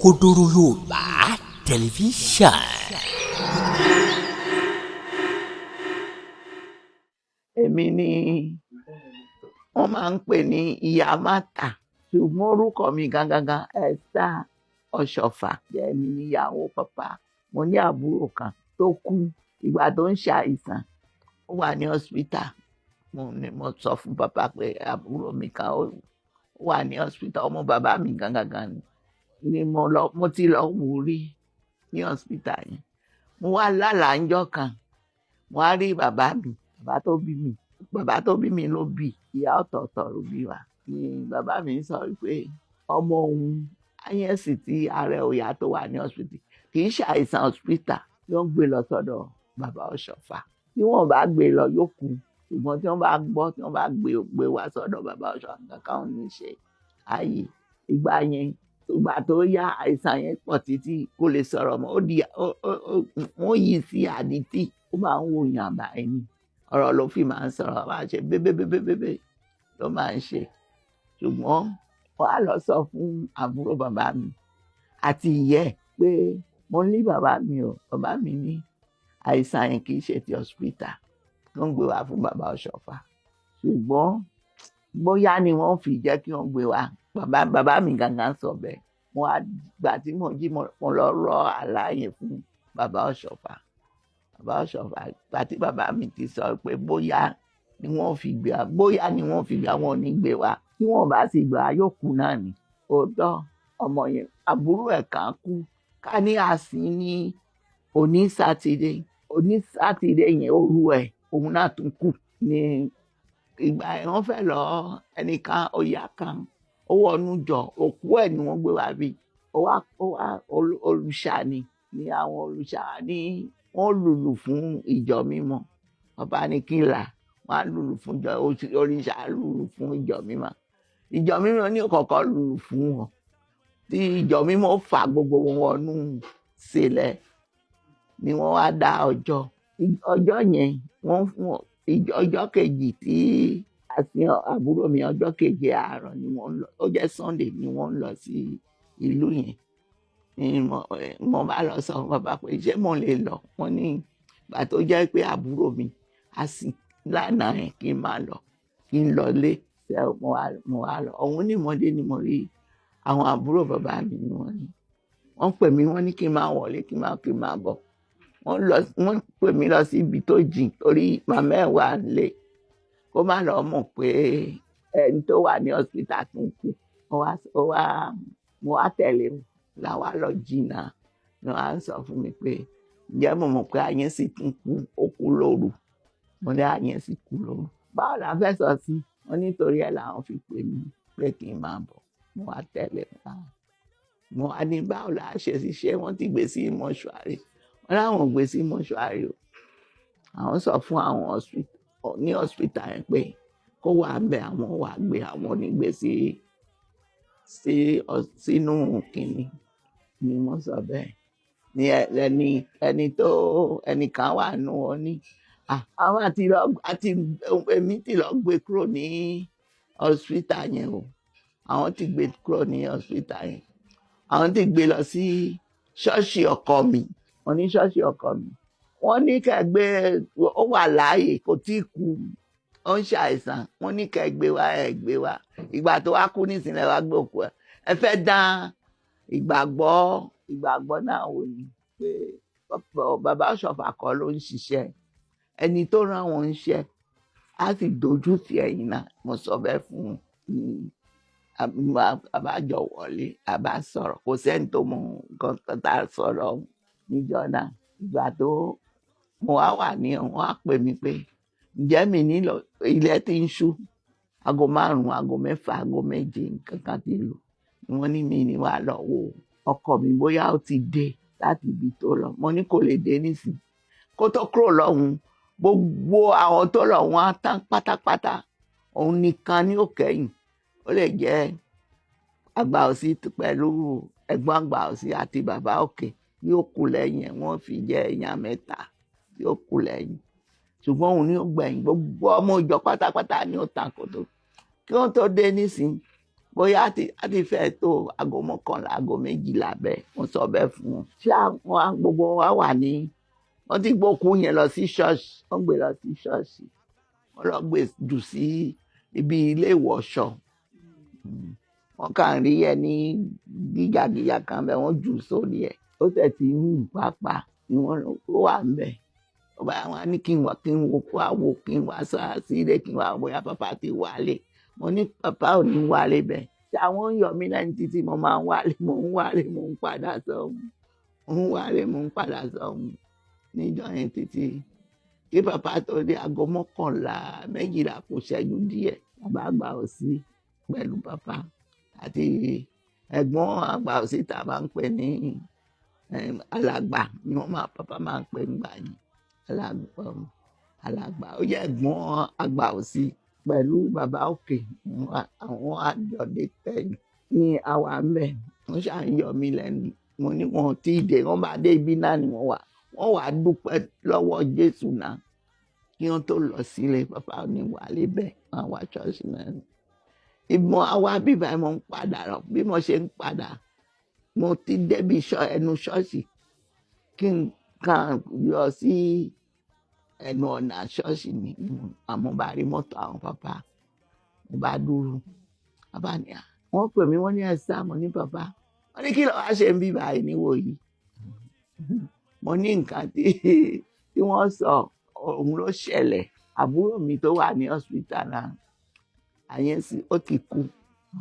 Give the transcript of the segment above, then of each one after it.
Kodoro Yorùbá tẹlifíṣàn. Èmi ni wọ́n máa ń pè ní Ìyá Mátà, ṣùgbọ́n orúkọ mi gangan Esther Ọ̀ṣọ́fà jẹ́ mi níyàwó pàpà. Mo ní àbúrò kan tó kú ìgbà tó ń ṣàìsàn, ó wà ní hospital. Mo sọ fún pàpà pé àbúrò mi kan ó wà ní hospital, ọmọ bàbá mi gangan ni mo ti lọ wò rí ní hospital yẹn. Mo wá lálàá ńjọ́ kan, mo wá rí bàbá mi, bàbá tó bí mi ló bí, ìyá ọ̀tọ̀ọ̀tọ̀ ló bí wa. Ni bàbá mi sọ pé ọmọ òun áyẹ́nsì tí ààrẹ òyà tó wà ní hospital kì í ṣàìsàn hospital, ló ń gbé lọ sọ́dọ̀ bàbá Ọ̀ṣọ́fà. Tí wọ́n bá gbé lọ yóò kú, ṣùgbọ́n tí wọ́n bá gbọ́, tí wọ́n bá gbé wá sọ́dọ̀ bàbá Ọ̀ṣọ́fà kankan ò ní ṣe ayé. Ìgbà tó yá àìsàn yẹn pọ̀ títí kò lè sọ̀rọ̀ mọ́, wọ́n yí sí àdítì, ó máa ń wò yàn báyìí ni, ọ̀rọ̀ ló fi máa ń sọ̀rọ̀, máa ṣe bébébébébé ló máa ń ṣe. Ṣùgbọ́n wọ́n á lọ sọ fún àbúrò bàbá mi àti ìyá ẹ̀ pé mo ní bàbá mi o, bàbá mi ní àìsàn yẹn kì í ṣe ti hospital, tó ń gbé wá fún bàbá Ọ̀ṣọ́fà. Ṣùgbọ́n bóyá ni wọ́n fi jẹ́ kí wọ́n gbé wá, bàbá mi gangan sọ bẹ́ẹ̀. Gbà tí mo jí mo lọ rọ àlá yẹn fún bàbá Ọ̀ṣọ́fà. Bàbá Ọ̀ṣọ́fà gbà tí bàbá mi ti sọ pé bóyá ni wọ́n fi gbé wá, wọn ò ní gbé wá, tí wọ́n bá sì gbà yóò kú náà ni. Òótọ́ ọmọ yẹn àbúrò ẹ̀ kan kú, ká ní àsín ní òní sátidé yẹn òru ẹ̀ òun náà tún kú. Ní ìgbà yẹn wọ́n fẹ́ lọ ẹnìkan ọ̀yà kan ó wọnú jọ, òkú ẹ̀ ni wọ́n gbé wá bí. Ó wá olùṣà ni àwọn olùṣà ní wọ́n lùlù fún ìjọ mímọ́. Bàbá ní kí n là, wọ́n á lùlù fún òrìṣà lùlù fún ìjọ mímọ́. Ìjọ mímọ́ ní kọ̀ọ̀kan lùlù fún wọn, tí ìjọ mímọ́ fà gbogbo wọn wọnú sílẹ̀ ni wọ́n wá dá ọjọ́ yẹn. Wọ́n fún ọjọ́ kejì tí àsìn àbúrò mi, ọjọ́ keje àárọ̀ ni wọ́n lọ, ó jẹ́ Sunday ni wọ́n lọ sí ìlú yẹn. Mo bá lọ sọ fún bàbá pé ṣé mo lè lọ, wọ́n ní ìgbà tó jẹ́ pé àbúrò mi àsìn lánàá yẹn kí n máa lọ, kí n lọ lé. Mo wá lọ, òun ní ìmọ̀dé ni mo rí àwọn àbúrò bàbá mi ni wọ́n pè mí, wọ́n ní kí n máa wọlé, kí n máa bọ̀. Wọ́n pè mí lọ sí ibi tó jìn torí màmá ẹ̀ wà nílé, kó má lọ mọ̀ pé ẹni tó wà ní hospital tún kú. Mo wá tẹ̀lé wọn làwa lọ jìnnà, ni wọ́n á sọ fún mi pé ǹjẹ́ mo mọ̀ pé àyẹ́nsì tún kú, ó kú lóru. Mo ní àyẹ́nsì kú lóru, báwo la fẹ́ sọ sí? Wọ́n nítorí ẹ̀ làwọn fi pè mí pé kí n máa bọ̀. Mo wá tẹ̀lé wọn. Mo wá ní báwo la ṣe ṣiṣẹ́, wọ́n ti gbé sí mọ́ṣúárì. Wọ́n láwọn ò gbé sí mọ́ṣúárì o, àwọn sọ fún àwọn ní hospital yẹn pé kó wà bẹ àwọn wà gbé, àwọn onígbé sínú kìnní ni wọ́n sọ bẹ́ẹ̀. Ní ẹnìkan wà nù ọ ní àwọn èmi ti lọ gbé kúrò ní hospital yẹn o, àwọn ti gbé kúrò ní hospital yẹn, àwọn ti gbé lọ sí ṣọ́ọ̀ṣì ọkọ mi. Wọ́n ní ṣọ́ọ̀ṣì ọkọ mi, wọ́n ní kẹ́gbẹ́ ó wà láàyè kò tí ì kú, ó ń ṣàìsàn. Wọ́n ní kẹ́gbẹ́ wá, ẹ̀ gbé wá. Ìgbà tó wá kú nísìnyí wá gbé òkú ẹ̀. Ẹ fẹ́ dán ìgbàgbọ́ náà wò ni pé bàbá Ọ̀ṣọ́fà kọ́ ló ń ṣiṣẹ́, ẹni tó rán wọn ń ṣe á sì dojú sí ẹ̀yìn náà. Mo sọ bẹ́ẹ̀ fún àbájọ wọlé, àbá sọ̀rọ̀, kò sẹ́ni tó mọ nǹkan tá a sọ̀rọ̀ níjọ́ náà. Ìgbà tó mo wà ní wọ́n á pè mí pé ǹjẹ́ mi nílò, ilẹ̀ tí ń ṣú, aago 5, aago 6, aago 7 nǹkan kan ti lù. Wọ́n ní mi ní wà lọ wo ọkọ mi bóyá ó ti dé láti ibi tó lọ. Mo ní kò lè dé nísìnyí, kó tó kúrò lọ́hùn gbogbo àwọn tó lọ wọn á tán pátápátá, òun nìkan ní òkèyìn. Ó lè jẹ́ àgbà òsì pẹ̀lú ẹ̀gbọ́n àgbà òsì àti bàbá òkè yóò kú lẹ́yìn, wọ́n fi jẹ́ èèyàn 3 yóò kú lẹ́yìn. Ṣùgbọ́n òun ní ó gbẹ̀yìn, gbogbo ọmọ ìjọ pátápátá ní ó tàn kó tó kí wọ́n tó dé nísìnyí. bóyá á ti fẹ́ tó aago mọ́kànlá aago méjìlá bẹ́ẹ̀ wọ́n sọ bẹ́ẹ̀ fún wọn. ṣé àwọn gbogbo wa wà ní wọ́n ti gbókú yẹn lọ sí ṣọ́ọ̀ṣì wọ́n gbé lọ sí ṣọ́ọ̀ṣì wọ́n lọ gbé jù sí ibi ilé ìwọ̀ṣọ wọ́n kàn rí ẹ ní gígàgígà kan bẹ́ẹ̀ wọ́n jù sórí ẹ̀ ó tẹ̀ tí ń hù pàápàá ni wọ́n wà ń bẹ̀ ọba àwọn ní kí n wo kó àwo kí n wá sọ sílé kí n wá bóyá pàpà ti wálé mo ní pàpà ò ní wálé bẹ́ẹ̀ ṣé àwọn ń yọ mí lẹ́yìn títí mo máa ń wálé mo ń padà sọ́hùn mo ń wálé mo ń padà sọ́hùn níjọ́ yẹn títí kí pàpà tó dé aago mọ́kànlá méjìlá kò ṣẹ́jú díẹ̀ bàbá àgbà ò sí pẹ̀lú pàpà àti ẹ̀gbọ́n àgbà ò sí tá a máa ń pè ní alàgbà ni wọ́n máa pàpà máa ń pè nígbà yẹn alàgbà ó yẹ ẹ̀gbọ́n àgbà ò sí pẹ̀lú bàbá òkè àwọn àjọdé tẹ̀yìn ní àwa mẹ́ wọ́n ṣàyọ̀ mí lẹ́nu mo ní wọn tí ì dé wọ́n bá dé ibi náà ni wọ́n wà dúpẹ́ lọ́wọ́ Jésù náà kí wọ́n tó lọ sílé pàpà ní wálé bẹ́ẹ̀ wọ́n wá ṣọ́ọ̀ṣì náà ìmọ̀ àwa bíbá mo ń padà rọ bí mo ṣe ń padà mo ti débi ẹnu ṣọ́ọ̀ṣì kí n kàn yọ sí ẹnu ọ̀nà ṣọ́ọ̀ṣì ni àmọ́ bá rí mọ́tò àwọn pàpà mo bá dúró bàbá ni wọ́n pè mí wọ́n ní ẹ̀sà mo ní pàpà wọ́n ní kí ló wá ṣe ń bí báyìí níwò yìí mo ní nǹkan tí wọ́n sọ òun ló ṣẹlẹ̀ àbúrò mi tó wà ní hospital náà àyẹ̀sí ó ti kú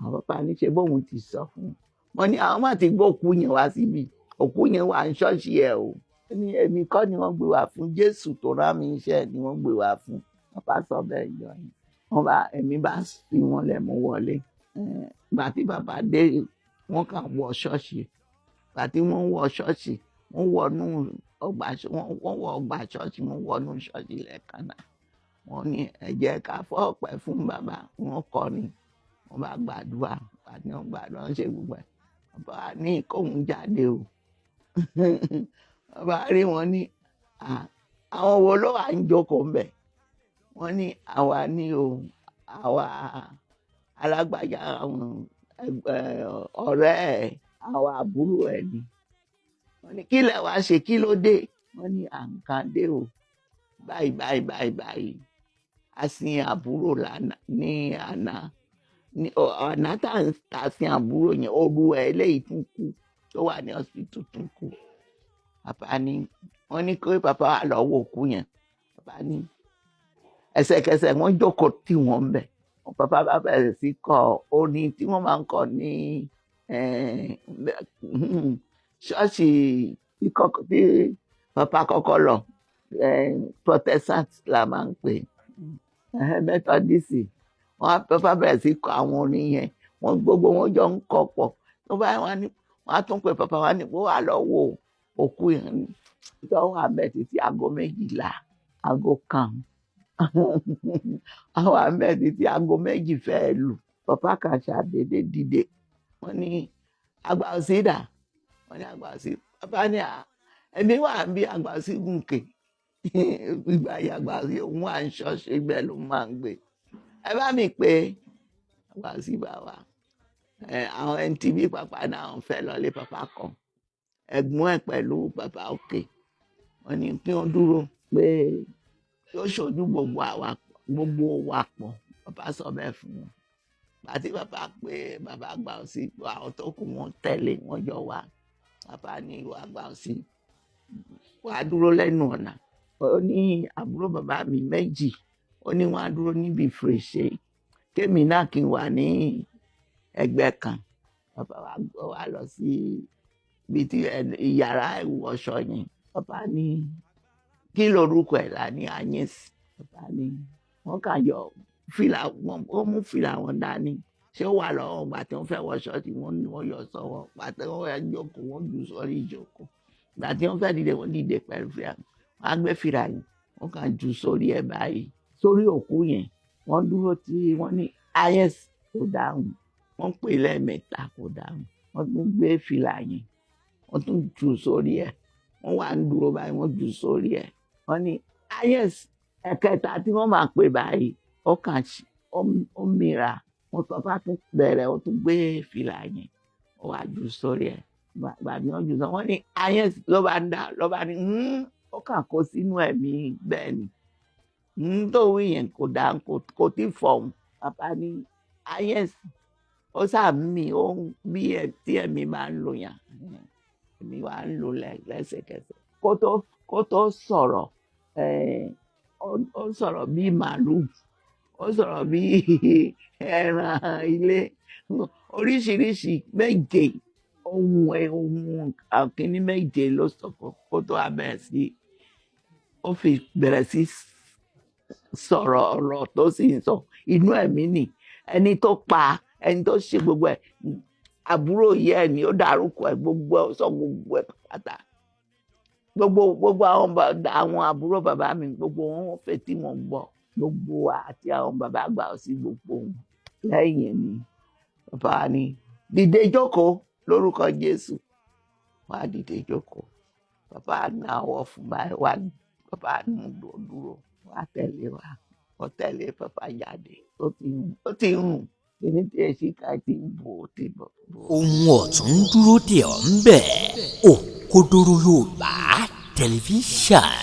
àwọn pàpà ní ṣe bóun ti sọ fún wọn ní àwọn máa ti gbọ́ òkú yẹn wá síbi òkú yẹn wà ní ṣọ́ọ̀ṣì ẹ̀ o ní èmi kọ́ ni wọ́n gbé wá fún Jésù tó rán mi iṣẹ́ ni wọ́n gbé wá fún wọn bá sọ bẹ́ẹ̀ jọ yẹn èmi bá fi wọn lẹ́mu wọlé gbà tí bàbá dé wọ́n kàn wọ ṣọ́ọ̀ṣì gbà tí wọ́n wọ ṣọ́ọ̀ṣì wọ́n wọnú ọgbà ṣọ́ọ̀ṣì wọ́n wọnú ṣọ́ọ̀ṣì lẹ́ẹ̀kan náà wọ́n ní ẹ jẹ́ ká fọ́ ọ̀pẹ fún bàbá wọ́n kọrin wọ́n bá gbàdúrà àti wọ́n gbàdúrà wọ́n ṣe gbogbo ẹ̀ bàbá ní kóun jáde o bàbá rí wọn ní àwọn wo ló wà ń jókòó ń bẹ̀ wọ́n ní àwa ní o àwa alágbájá àwọn ọ̀rẹ́ ẹ̀ àwa àbúrò ẹ̀ ni wọ́n ní kí lẹ wá ṣe kí ló dé wọ́n ní àǹkan dé o báyìí a sin àbúrò ní àná ní ọ̀nà tá a sin àbúrò yẹn òru ẹ̀ eléyìí tún kú tó wà ní hospital tún kú bàbá ní wọ́n ní kí bàbá wà lọ́wọ́ òkú yẹn bàbá ní ẹsẹ̀kẹsẹ̀ wọ́n jókòó tì wọ́n ń bẹ̀ bàbá bá bẹ̀rẹ̀ sí kọ orin tí wọ́n máa ń kọ ní ṣọ́ọ̀ṣì tí bàbá kọ́kọ́ lọ Protestant la máa ń pè Methodist wọ́n bàbá bẹ̀rẹ̀ sí kọ àwọn orin yẹn wọ́n gbogbo wọn jọ ń kọ pọ̀ tó bá wọ́n á tún pè bàbá wa ní wọ́n wà lọ́wọ́ òkú yẹn tó wà bẹ́ẹ̀ títí aago méjìlá aago kan àwọn àmì títí aago méjì fẹ́ẹ́ lù bàbá kan ṣàdédé dìde wọ́n ní àgbà òsì dà wọ́n ní àgbà òsì bàbá ní ẹ̀mí wà ń bí àgbà òsì gùnkè ìgbà yìí àgbà òsì òun wà ń ṣọ́ọ̀ṣì ibẹ̀ ló máa ń gbé ẹ bá mi pé àgbà òsì bá wà àwọn NTV pàpà náà ń fẹ́ lọlé pàpà kan ẹ̀gbọ́n ẹ̀ pẹ̀lú bàbá òkè wọ́n ní kí wọ́n dúró pé yóò ṣojú gbogbo wa pọ̀ bàbá sọ bẹ́ẹ̀ fún wọn àti bàbá pé bàbá àgbà òsì àwọn tó kù wọn tẹ̀lé wọn jọ wá bàbá ní ìwà àgbà òsì wàá dúró lẹ́nu ọ̀nà ó ní àbúrò bàbá mi méjì ó ní wọn á dúró níbi fèrèsé kémi náà kí n wà ní ẹgbẹ́ kan bàbá wa gbọ́ wa lọ sí ibi tí ìyàrá ìwọṣọ yẹn bàbá ní kí lorúkọ ẹ̀ là ní Agnes bàbá ní wọ́n kà yọ fìlà ó mú fìlà wọn dání ṣé ó wà lọ́wọ́ ìgbà tí wọ́n fẹ́ wọ ṣọ́ọ̀ṣì wọ́n ní wọ́n yọ sọ́wọ́ pàtẹ wọ́n fẹ́ jókòó wọ́n jù sórí ìjókòó ìgbà tí wọ́n fẹ́ dìde wọ́n dìde pẹ̀lú fìlà wọ́n á gbé fìlà yìí wọ́n kàn jù sórí ẹ̀ báyìí sórí òkú yẹn wọ́n dúró tí wọ́n ní Agnes kò dáhùn wọ́n pè lẹ́ẹ̀mẹ́ta kò dáhùn wọ́n tún gbé fìlà yẹn wọ́n tún jù sórí ẹ̀ wọ́n wà ń dúró báyìí wọ́n jù sórí ẹ̀ wọ́n ní Agnes ẹ̀kẹta tí wọ́n máa pè báyìí ó kàn ó mìíràn mo sọ bá tún bẹ̀rẹ̀ ó tún gbé fìlà yẹn ó wá jù sórí ẹ̀ gbàgbé wọn jù sọ wọn ní ayé ló bá ń dá ló bá ní ó kàn kó sínú ẹ̀mí bẹ́ẹ̀ ni tó wí yẹn kò dá kò tí fọ̀hún bàbá ní ayé ó sàmì ó bí ẹ tí ẹ̀mí máa ń lò yàn ẹ̀mí wa ń lò lẹ́sẹ̀kẹsẹ̀ kó tó sọ̀rọ̀ ó sọ̀rọ̀ bí màálù ó sọ̀rọ̀ bí ẹran ilé oríṣiríṣi méje ohun àkíní méje ló sọ kó tó bẹ̀rẹ̀ sí ó fi bẹ̀rẹ̀ sí sọ̀rọ̀ ọ̀rọ̀ tó sì ń sọ inú ẹ̀mí nì ẹni tó pa ẹni tó ṣe gbogbo ẹ̀ àbúrò yẹ ẹ̀ ni ó dárúkọ ẹ̀ gbogbo ẹ̀ ó sọ gbogbo ẹ̀ pátá gbogbo àwọn àbúrò bàbá mi gbogbo wọn fetí wọn gbọ́ gbogbo wa àti àwọn bàbá àgbà sí gbogbo wọn lẹ́yìn ni bàbá ni dìde jókòó lórúkọ Jésù wá dìde jókòó bàbá náwó fún báyìí wá bàbá nù dúró wá tẹ̀lé wa ó tẹ̀lé bàbá jáde ó ti rùn kíní tí èsì ká ti ń bò ó ti bò. Ohun ọ̀tún ń dúró dè ọ́ ń bẹ̀. Òkodoro Yorùbá tẹlifíṣàn.